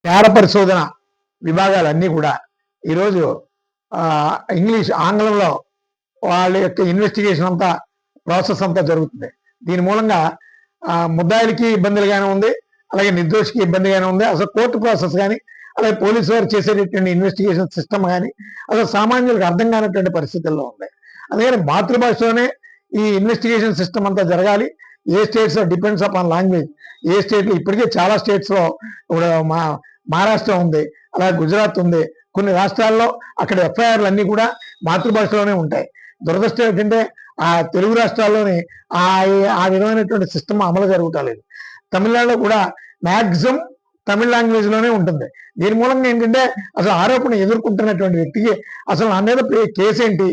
నేర పరిశోధన విభాగాలన్నీ కూడా ఈరోజు ఇంగ్లీష్ ఆంగ్లంలో వాళ్ళ యొక్క ఇన్వెస్టిగేషన్ అంతా ప్రాసెస్ అంతా జరుగుతుంది. దీని మూలంగా ముద్దాయిలకి ఇబ్బందులుగానే ఉంది, అలాగే నిర్దోషికి ఇబ్బందిగానే ఉంది. అసలు కోర్టు ప్రాసెస్ కానీ, అలాగే పోలీసు వారు చేసేటటువంటి ఇన్వెస్టిగేషన్ సిస్టమ్ కానీ అసలు సామాన్యులకు అర్థం కానటువంటి పరిస్థితుల్లో ఉంది. అందుకని మాతృభాషలోనే ఈ ఇన్వెస్టిగేషన్ సిస్టమ్ అంతా జరగాలి. ఏ స్టేట్స్లో డిపెండ్స్ అపాన్ లాంగ్వేజ్. ఏ స్టేట్లో ఇప్పటికే చాలా స్టేట్స్లో మహారాష్ట్ర ఉంది, అలాగే గుజరాత్ ఉంది. కొన్ని రాష్ట్రాల్లో అక్కడ ఎఫ్ఐఆర్లు అన్నీ కూడా మాతృభాషలోనే ఉంటాయి. దురదృష్టం ఏంటంటే ఆ తెలుగు రాష్ట్రాల్లోని ఆ విధమైనటువంటి సిస్టమ్ అమలు జరుగుతలేదు. తమిళనాడులో కూడా మ్యాక్సిమం తమిళ లాంగ్వేజ్లోనే ఉంటుంది. దీని మూలంగా ఏంటంటే అసలు ఆరోపణ ఎదుర్కొంటున్నటువంటి వ్యక్తికి అసలు నా మీద కేసు ఏంటి,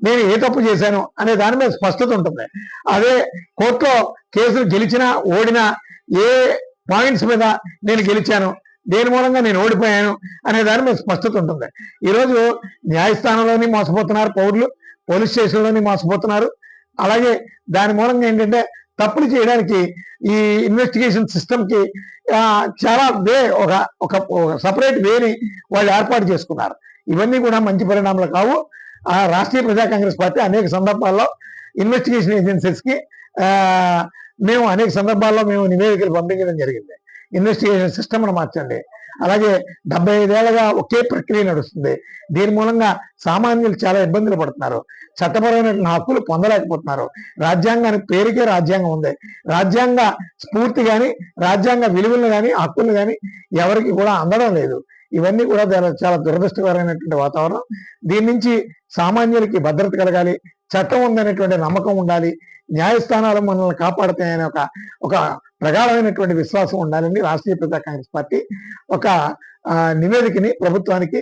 నేను ఏ తప్పు చేశాను అనే దాని మీద స్పష్టత ఉంటుంది. అదే కోర్టులో కేసులు గెలిచినా ఓడినా ఏ పాయింట్స్ మీద నేను గెలిచాను, దేని మూలంగా నేను ఓడిపోయాను అనే దాని మీద స్పష్టత ఉంటుంది. ఈరోజు న్యాయస్థానంలోని మోసపోతున్నారు పౌరులు, పోలీస్ స్టేషన్లోని మోసపోతున్నారు. అలాగే దాని మూలంగా ఏంటంటే తప్పులు చేయడానికి ఈ ఇన్వెస్టిగేషన్ సిస్టమ్కి చాలా ఒక సపరేట్ వేని వాళ్ళు ఏర్పాటు చేసుకున్నారు. ఇవన్నీ కూడా మంచి పరిణామాలు కావు. రాష్ట్రీయ ప్రజా కాంగ్రెస్ పార్టీ అనేక సందర్భాల్లో ఇన్వెస్టిగేషన్ ఏజెన్సీస్కి మేము అనేక సందర్భాల్లో నివేదికలు పంపించడం జరిగింది. ఇన్వెస్టిగేషన్ సిస్టమ్ను మార్చండి. అలాగే 75 ఏళ్ళగా ఒకే ప్రక్రియ నడుస్తుంది. దీని మూలంగా సామాన్యులు చాలా ఇబ్బందులు పడుతున్నారు, చట్టపరమైన హక్కులు పొందలేకపోతున్నారు. రాజ్యాంగానికి పేరుకే రాజ్యాంగం ఉంది, రాజ్యాంగ స్ఫూర్తి కానీ రాజ్యాంగ విలువలు కానీ హక్కులు కానీ ఎవరికి కూడా అందడం లేదు. ఇవన్నీ కూడా చాలా దురదృష్టకరమైనటువంటి వాతావరణం. దీని నుంచి సామాన్యులకి భద్రత కలగాలి, చట్టం ఉందనేటువంటి నమ్మకం ఉండాలి, న్యాయస్థానాలు మనల్ని కాపాడుతాయనే ఒక ప్రగాఢమైనటువంటి విశ్వాసం ఉండాలని రాష్ట్రీయ ప్రజా కాంగ్రెస్ పార్టీ ఒక నివేదికని ప్రభుత్వానికి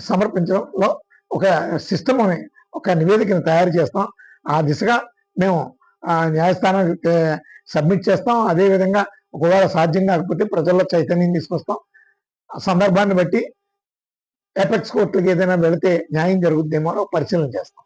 సమర్పించడంలో ఒక సిస్టమ్ ఒక నివేదికను తయారు చేస్తాం. ఆ దిశగా మేము న్యాయస్థానానికి సబ్మిట్ చేస్తాం. అదేవిధంగా ఒకవేళ సాధ్యం కాకపోతే ప్రజల్లో చైతన్యం తీసుకొస్తాం. సందర్భాన్ని బట్టి ఎపెక్స్ కోర్టుకి ఏదైనా వెళితే న్యాయం జరుగుద్దేమో పరిశీలన చేస్తాం.